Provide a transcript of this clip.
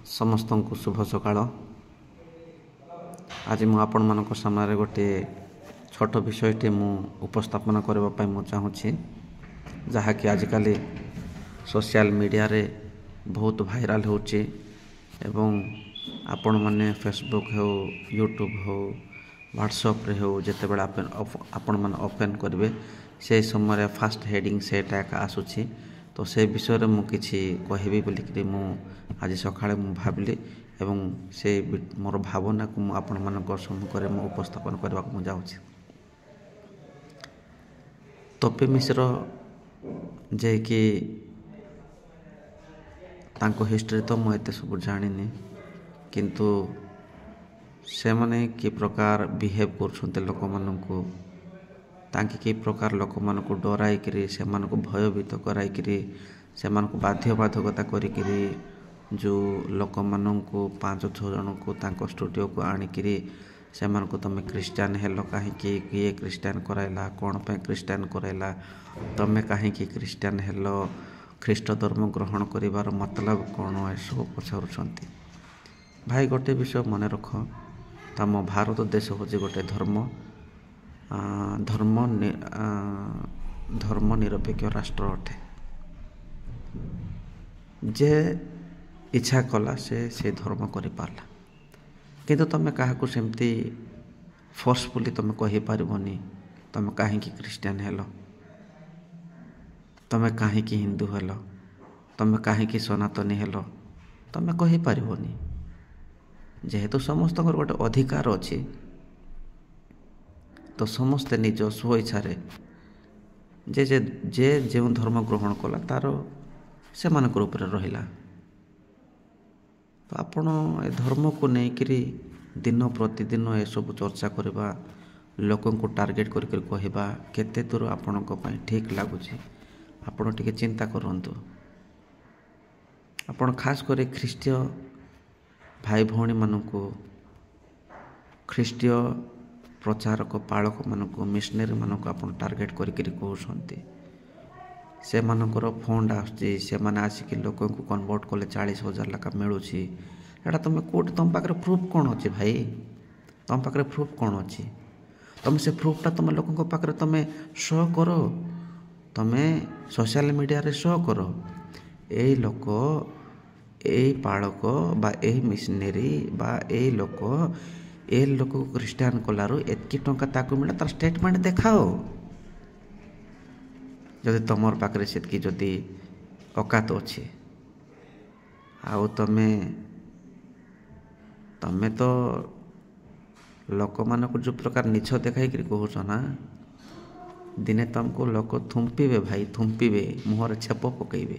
ସମସ୍ତଙ୍କୁ ଶୁଭ ସକାଳ। ଆଜି ମୁଁ ଆପଣମାନଙ୍କ ସାମ୍ନାରେ ଗୋଟିଏ ଛୋଟ ବିଷୟଟି ମୁଁ ଉପସ୍ଥାପନ କରିବା ପାଇଁ ମୁଁ ଚାହୁଁଛି, ଯାହାକି ଆଜିକାଲି ସୋସିଆଲ ମିଡ଼ିଆରେ ବହୁତ ଭାଇରାଲ ହେଉଛି ଏବଂ ଆପଣମାନେ ଫେସବୁକ୍ ହେଉ, ୟୁଟ୍ୟୁବ୍ ହେଉ, ହ୍ୱାଟ୍ସଆପ୍ରେ ହେଉ, ଯେତେବେଳେ ଆପଣମାନେ ଓପେନ୍ କରିବେ ସେହି ସମୟରେ ଫାଷ୍ଟ ହେଡ଼ିଂ ସେଇଟା ଏକା ଆସୁଛି। ତ ସେ ବିଷୟରେ ମୁଁ କିଛି କହିବି ବୋଲିକରି ମୁଁ ଆଜି ସକାଳେ ମୁଁ ଭାବିଲି ଏବଂ ସେ ମୋର ଭାବନାକୁ ମୁଁ ଆପଣମାନଙ୍କ ସମ୍ମୁଖରେ ମୁଁ ଉପସ୍ଥାପନ କରିବାକୁ ମୁଁ ଯାଉଛି। ତପି ମିଶ୍ର ଯିଏକି ତାଙ୍କ ହିଷ୍ଟ୍ରି ତ ମୁଁ ଏତେ ସବୁ ଜାଣିନି, କିନ୍ତୁ ସେମାନେ କି ପ୍ରକାର ବିହେଭ୍ କରୁଛନ୍ତି ଲୋକମାନଙ୍କୁ, ତାଙ୍କେ କି ପ୍ରକାର ଲୋକମାନଙ୍କୁ ଡରାଇକିରି, ସେମାନଙ୍କୁ ଭୟଭୀତ କରାଇକିରି, ସେମାନଙ୍କୁ ବାଧ୍ୟବାଧକତା କରିକିରି ଯେଉଁ ଲୋକମାନଙ୍କୁ 5-6 ଜଣଙ୍କୁ ତାଙ୍କ ଷ୍ଟୁଡ଼ିଓକୁ ଆଣିକିରି ସେମାନଙ୍କୁ ତମେ ଖ୍ରୀଷ୍ଟିଆନ ହେଲ କାହିଁକି, କିଏ ଖ୍ରୀଷ୍ଟିଆନ କରାଇଲା, କ'ଣ ପାଇଁ ଖ୍ରୀଷ୍ଟିଆନ କରାଇଲା, ତମେ କାହିଁକି ଖ୍ରୀଷ୍ଟିଆନ ହେଲ, ଖ୍ରୀଷ୍ଟ ଧର୍ମ ଗ୍ରହଣ କରିବାର ମତଲବ କ'ଣ, ଏସବୁ ପଚାରୁଛନ୍ତି। ଭାଇ ଗୋଟେ ବିଷୟ ମନେ ରଖ, ତମ ଭାରତ ଦେଶ ହେଉଛି ଗୋଟେ ଧର୍ମ ନିରପେକ୍ଷ ରାଷ୍ଟ୍ର ଅଟେ। ଯେ ଇଚ୍ଛା କଲା ସେ ଧର୍ମ କରିପାରିଲା, କିନ୍ତୁ ତମେ କାହାକୁ ସେମିତି ଫୋର୍ସଫୁଲି ତମେ କହିପାରିବନି ତମେ କାହିଁକି ଖ୍ରୀଷ୍ଟିଆନ ହେଲ, ତମେ କାହିଁକି ହିନ୍ଦୁ ହେଲ, ତମେ କାହିଁକି ସନାତନୀ ହେଲ, ତମେ କହିପାରିବନି। ଯେହେତୁ ସମସ୍ତଙ୍କର ଗୋଟେ ଅଧିକାର ଅଛି, ତ ସମସ୍ତେ ନିଜ ସ୍ୱଇଚ୍ଛାରେ ଯେ ଯେଉଁ ଧର୍ମ ଗ୍ରହଣ କଲା ତାର ସେମାନଙ୍କର ଉପରେ ରହିଲା। ତ ଆପଣ ଏ ଧର୍ମକୁ ନେଇକରି ଦିନ ପ୍ରତିଦିନ ଏସବୁ ଚର୍ଚ୍ଚା କରିବା, ଲୋକଙ୍କୁ ଟାର୍ଗେଟ୍ କରିକରି କହିବା କେତେ ଦୂର ଆପଣଙ୍କ ପାଇଁ ଠିକ୍ ଲାଗୁଛି, ଆପଣ ଟିକେ ଚିନ୍ତା କରନ୍ତୁ। ଆପଣ ଖାସ କରି ଖ୍ରୀଷ୍ଟୀୟ ଭାଇ ଭଉଣୀମାନଙ୍କୁ, ଖ୍ରୀଷ୍ଟୀୟ ପ୍ରଚାରକ ପାଳକମାନଙ୍କୁ, ମିଶନେରୀମାନଙ୍କୁ ଆପଣ ଟାର୍ଗେଟ୍ କରିକିରି କହୁଛନ୍ତି। ସେମାନଙ୍କର ଫଣ୍ଡ ଆସୁଛି, ସେମାନେ ଆସିକି ଲୋକଙ୍କୁ କନଭର୍ଟ କଲେ 40,000 ଲେଖା ମିଳୁଛି। ଏଇଟା ତୁମେ କେଉଁଠି, ତୁମ ପାଖରେ ପ୍ରୁଫ୍ କ'ଣ ଅଛି ଭାଇ? ତୁମ ପାଖରେ ପ୍ରୁଫ୍ କ'ଣ ଅଛି? ତୁମେ ସେ ପ୍ରୁଫ୍ଟା ତୁମ ଲୋକଙ୍କ ପାଖରେ ତୁମେ ଶୋ କର, ତୁମେ ସୋସିଆଲ ମିଡ଼ିଆରେ ଶୋ କର। ଏଇ ଲୋକ, ଏଇ ପାଳକ ବା ଏଇ ମିଶନେରୀ ବା ଏଇ ଲୋକକୁ ଖ୍ରୀଷ୍ଟିଆନ କଲାରୁ ଏତିକି ଟଙ୍କା ତାକୁ ମିଳିଲା, ତାର ଷ୍ଟେଟମେଣ୍ଟ ଦେଖାଅ। ଯଦି ତୁମର ପାଖରେ ସେତିକି ଯଦି ଅକାତ ଅଛି। ଆଉ ତମେ ତ ଲୋକମାନଙ୍କୁ ଯେଉଁ ପ୍ରକାର ନିଛ ଦେଖାଇକିରି କହୁଛ ନା, ଦିନେ ତୁମକୁ ଲୋକ ଥୁମ୍ପିବେ ଭାଇ, ଥୁମ୍ପିବେ, ମୁହଁରେ ଛେପ ପକାଇବେ।